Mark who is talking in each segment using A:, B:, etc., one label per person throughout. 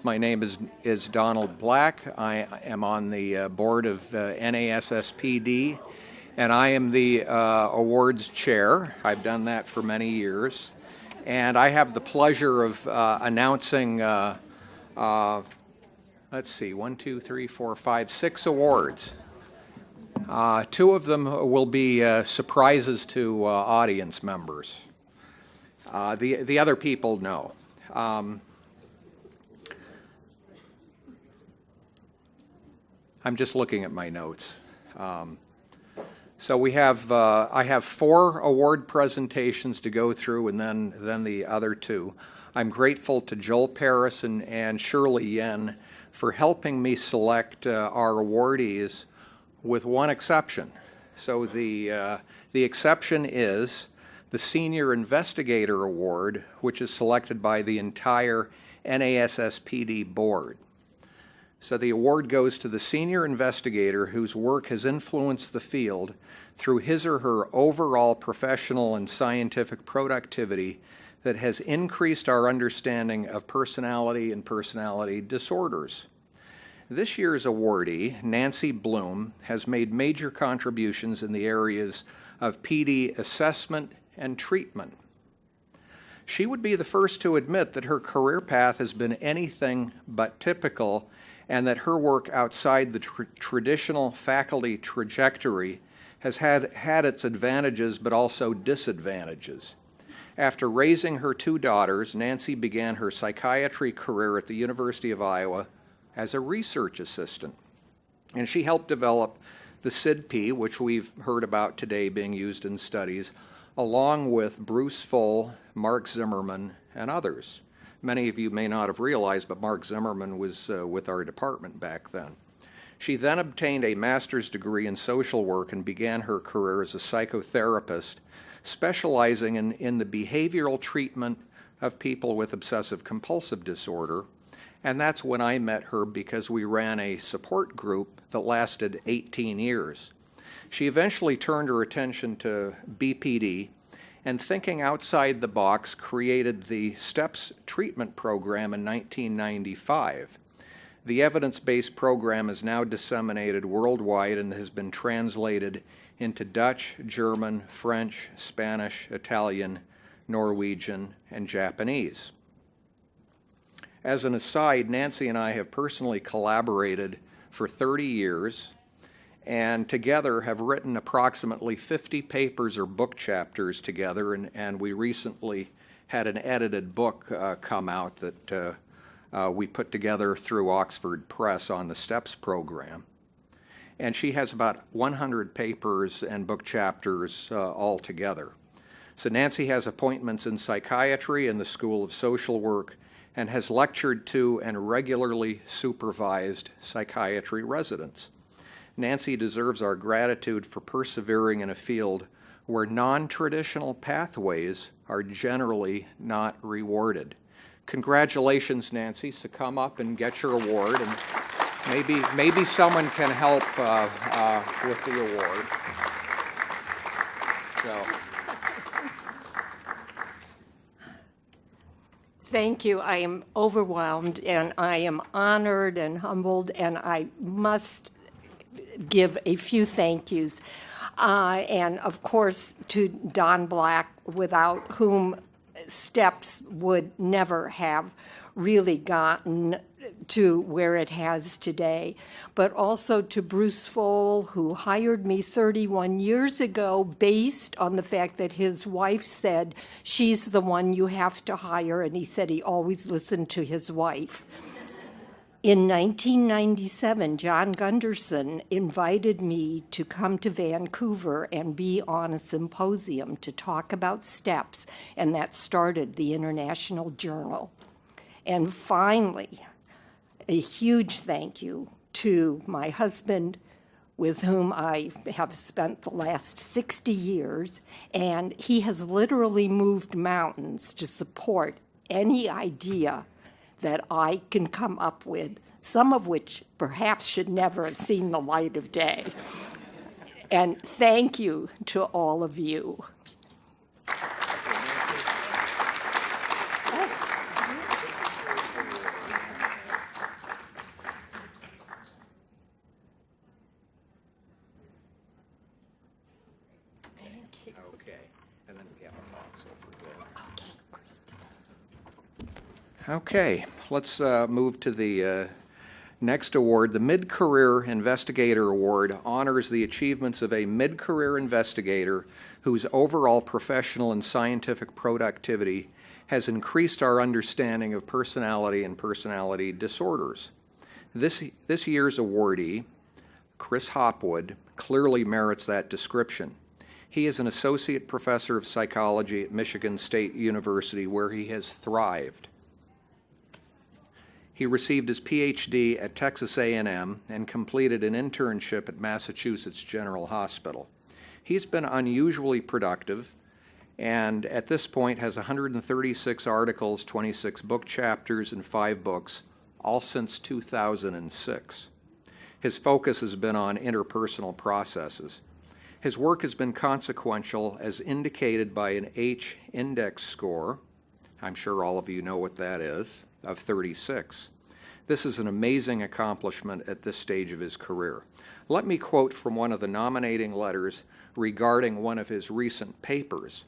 A: My name is Donald Black. I am on the board of Nasspd, and I am the awards chair. I've done that for many years. And I have the pleasure of announcing, let's see, 1, 2, 3, 4, 5, 6 awards. 2 of them will be surprises to audience members. The other people know. I'm just looking at my notes. So we have, I have 4 award presentations to go through, and then the other 2. I'm grateful to Joel Paris and Shirley Yen for helping me select our awardees, with one exception. So the exception is the Senior Investigator Award, which is selected by the entire NASSPD board. So the award goes to the senior investigator whose work has influenced the field through his or her overall professional and scientific productivity that has increased our understanding of personality and personality disorders. This year's awardee, Nancy Bloom, has made major contributions in the areas of PD assessment and treatment. She would be the first to admit that her career path has been anything but typical, and that her work outside the traditional faculty trajectory has had its advantages but also disadvantages. After raising her 2 daughters, Nancy began her psychiatry career at the University of Iowa as a research assistant. And she helped develop the SIDP, which we've heard about today being used in studies, along with Bruce Full, Mark Zimmerman, and others. Many of you may not have realized, but Mark Zimmerman was with our department back then. She then obtained a master's degree in social work and began her career as a psychotherapist, specializing in the behavioral treatment of people with obsessive-compulsive disorder. And that's when I met her, because we ran a support group that lasted 18 years. She eventually turned her attention to BPD, and thinking outside the box, created the STEPS treatment program in 1995. The evidence-based program is now disseminated worldwide and has been translated into Dutch, German, French, Spanish, Italian, Norwegian, and Japanese. As an aside, Nancy and I have personally collaborated for 30 years, and together have written approximately 50 papers or book chapters together, and we recently had an edited book come out that we put together through Oxford Press on the STEPS program. And she has about 100 papers and book chapters altogether. So Nancy has appointments in psychiatry and the School of Social Work, and has lectured to and regularly supervised psychiatry residents. Nancy deserves our gratitude for persevering in a field where non-traditional pathways are generally not rewarded. Congratulations, Nancy. So come up and get your award, and maybe someone can help with the award. So.
B: Thank you. I am overwhelmed, and I am honored and humbled, and I must give a few thank yous. And of course, to Don Black, without whom STEPS would never have really gotten to where it has today. But also to Bruce Full, who hired me 31 years ago based on the fact that his wife said, she's the one you have to hire, and he said he always listened to his wife. In 1997, John Gunderson invited me to come to Vancouver and be on a symposium to talk about STEPS, and that started the International Journal. And finally, a huge thank you to my husband, with whom I have spent the last 60 years, and he has literally moved mountains to support any idea that I can come up with, some of which perhaps should never have seen the light of day. And thank you to all of you.
A: Okay, and then we have a box over there.
B: Okay, great.
A: Okay, let's move to the next award. The Mid-Career Investigator Award honors the achievements of a mid-career investigator whose overall professional and scientific productivity has increased our understanding of personality and personality disorders. This year's awardee, Chris Hopwood, clearly merits that description. He is an associate professor of psychology at Michigan State University, where he has thrived. He received his PhD at Texas A&M and completed an internship at Massachusetts General Hospital. He's been unusually productive, and at this point has 136 articles, 26 book chapters, and 5 books, all since 2006. His focus has been on interpersonal processes. His work has been consequential, as indicated by an H index score, I'm sure all of you know what that is, of 36. This is an amazing accomplishment at this stage of his career. Let me quote from one of the nominating letters regarding one of his recent papers.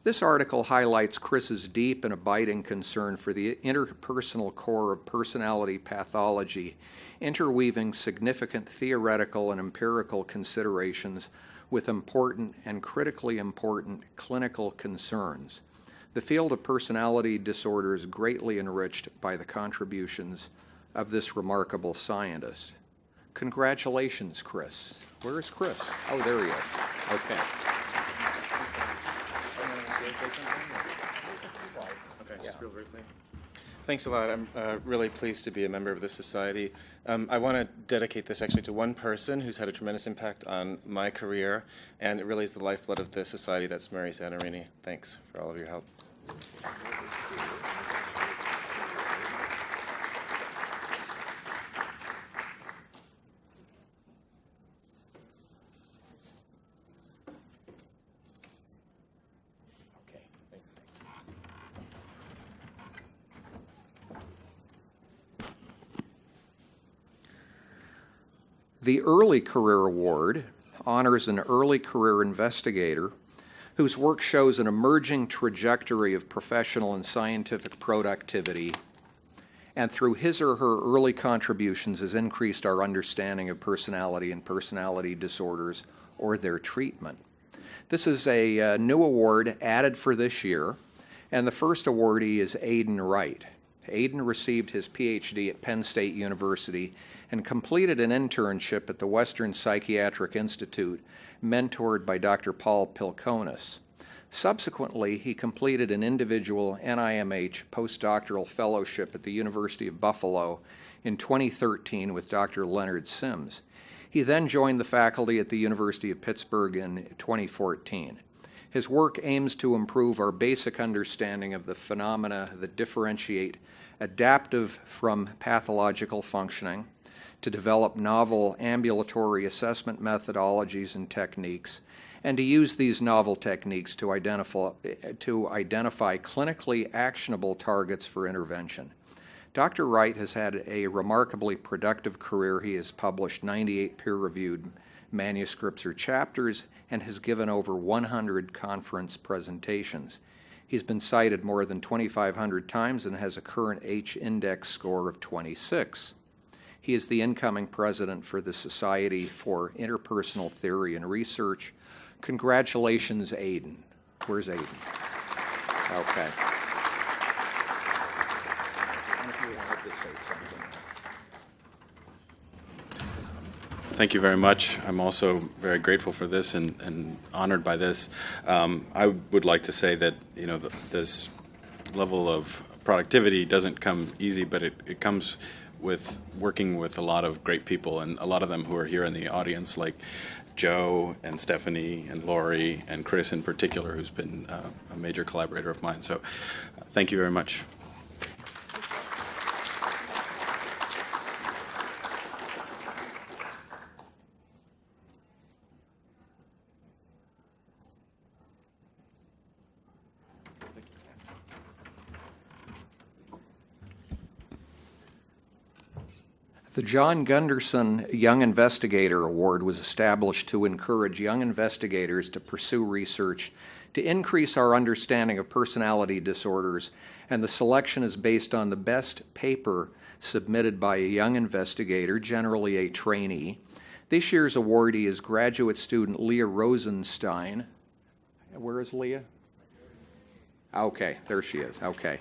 A: This article highlights Chris's deep and abiding concern for the interpersonal core of personality pathology, interweaving significant theoretical and empirical considerations with important and critically important clinical concerns. The field of personality disorder is greatly enriched by the contributions of this remarkable scientist. Congratulations, Chris. Where is Chris? Oh, there he is. Okay.
C: Okay, just real briefly. Thanks a lot. I'm really pleased to be a member of this society. I want to dedicate this actually to one person who's had a tremendous impact on my career, and it really is the lifeblood of the society. That's Mary Santorini. Thanks for all of your help.
A: Okay, thanks. The Early Career Award honors an early career investigator whose work shows an emerging trajectory of professional and scientific productivity, and through his or her early contributions has increased our understanding of personality and personality disorders or their treatment. This is a new award added for this year, and the first awardee is Aidan Wright. Aidan received his PhD at Penn State University and completed an internship at the Western Psychiatric Institute, mentored by Dr. Paul Pilkonis. Subsequently, he completed an individual NIMH postdoctoral fellowship at the University of Buffalo in 2013 with Dr. Leonard Sims. He then joined the faculty at the University of Pittsburgh in 2014. His work aims to improve our basic understanding of the phenomena that differentiate adaptive from pathological functioning, to develop novel ambulatory assessment methodologies and techniques, and to use these novel techniques to identify clinically actionable targets for intervention. Dr. Wright has had a remarkably productive career. He has published 98 peer-reviewed manuscripts or chapters and has given over 100 conference presentations. He's been cited more than 2,500 times and has a current H-index score of 26. He is the incoming president for the Society for Interpersonal Theory and Research. Congratulations, Aidan. Where's Aidan? Okay. And if you wanted to say something else.
D: Thank you very much. I'm also very grateful for this and honored by this. I would like to say that this level of productivity doesn't come easy, but it comes with working with a lot of great people, and a lot of them who are here in the audience, like Joe and Stephanie and Lori and Chris in particular, who's been a major collaborator of mine. So thank you very much.
A: The John Gunderson Young Investigator Award was established to encourage young investigators to pursue research to increase our understanding of personality disorders, and the selection is based on the best paper submitted by a young investigator, generally a trainee. This year's awardee is graduate student Leah Rosenstein. Where is Leah? Okay, there she is, okay.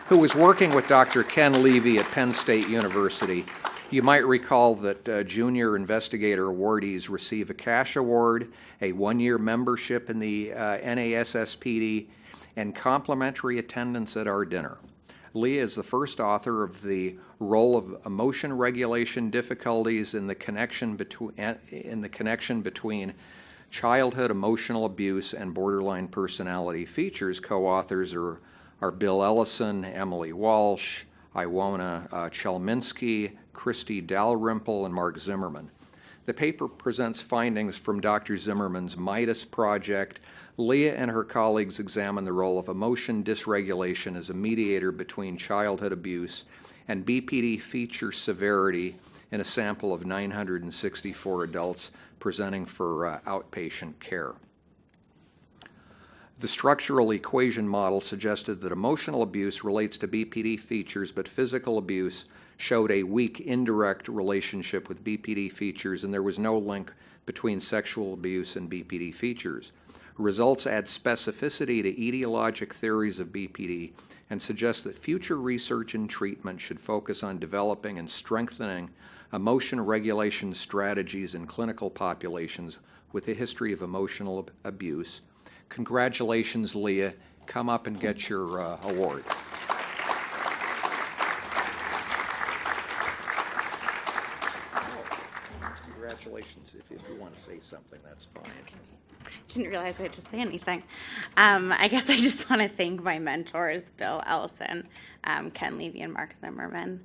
A: Who was working with Dr. Ken Levy at Penn State University. You might recall that junior investigator awardees receive a cash award, a one-year membership in the NASSPD, and complimentary attendance at our dinner. Leah is the first author of the role of emotion regulation difficulties in the connection between childhood emotional abuse and borderline personality features. Co-authors are Bill Ellison, Emily Walsh, Iwona Chelminsky, Christy Dalrymple, and Mark Zimmerman. The paper presents findings from Dr. Zimmerman's MIDAS project. Leah and her colleagues examine the role of emotion dysregulation as a mediator between childhood abuse and BPD feature severity in a sample of 964 adults presenting for outpatient care. The structural equation model suggested that emotional abuse relates to BPD features, but physical abuse showed a weak indirect relationship with BPD features, and there was no link between sexual abuse and BPD features. Results add specificity to etiologic theories of BPD and suggest that future research and treatment should focus on developing and strengthening emotion regulation strategies in clinical populations with a history of emotional abuse. Congratulations, Leah. Come up and get your award. Congratulations. If you want to say something, that's fine.
E: Didn't realize I had to say anything. I guess I just want to thank my mentors, Bill Ellison, Ken Levy, and Mark Zimmerman.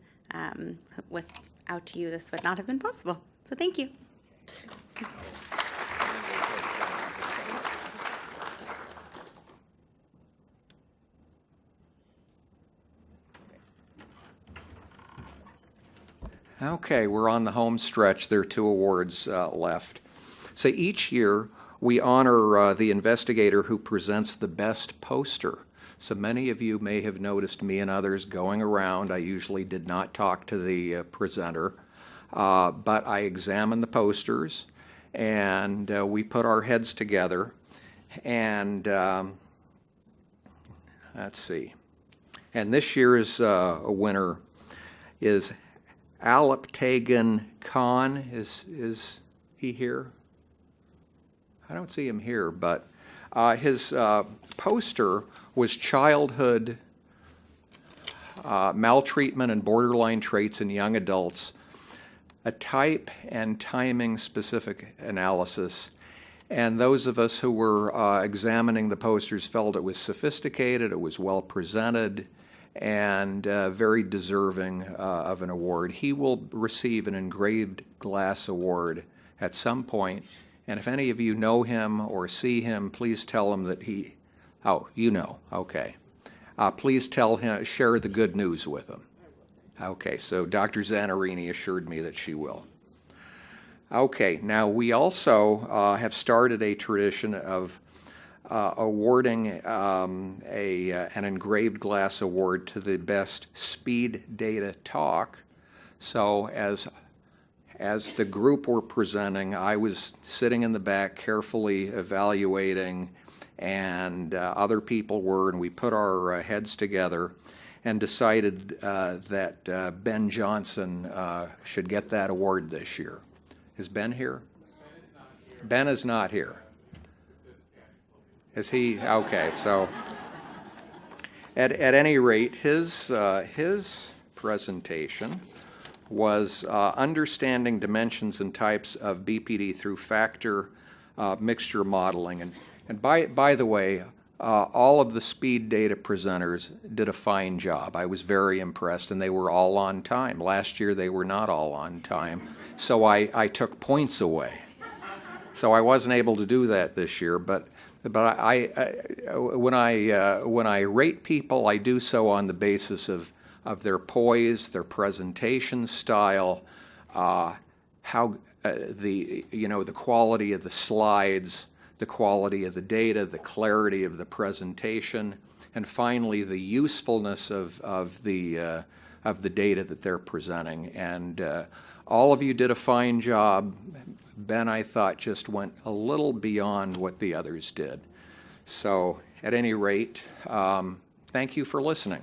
E: Without you, this would not have been possible. So thank you.
A: Okay, we're on the home stretch. There are 2 awards left. So each year, we honor the investigator who presents the best poster. So many of you may have noticed me and others going around. I usually did not talk to the presenter, but I examined the posters, and we put our heads together, and let's see. And this year's winner is Alaptagan Khan. Is he here? I don't see him here, but his poster was childhood maltreatment and borderline traits in young adults, a type and timing specific analysis. And those of us who were examining the posters felt it was sophisticated, it was well presented, and very deserving of an award. He will receive an engraved glass award at some point. And if any of you know him or see him, please tell him that he, oh, you know, okay. Please tell him, share the good news with him. Okay, so Dr. Zanarini assured me that she will. Okay, now we also have started a tradition of awarding an engraved glass award to the best speed data talk. So as the group were presenting, I was sitting in the back carefully evaluating, and other people were, and we put our heads together and decided that Ben Johnson should get that award this year. Is Ben here? Ben is not here. Is he? Okay, so at any rate, his presentation was understanding dimensions and types of BPD through factor mixture modeling. And by the way, all of the speed data presenters did a fine job. I was very impressed, and they were all on time. Last year, they were not all on time, so I took points away. So I wasn't able to do that this year, but when I rate people, I do so on the basis of their poise, their presentation style, how the quality of the slides, the quality of the data, the clarity of the presentation, and finally the usefulness of the data that they're presenting. And all of you did a fine job. Ben, I thought, just went a little beyond what the others did. So at any rate, thank you for listening.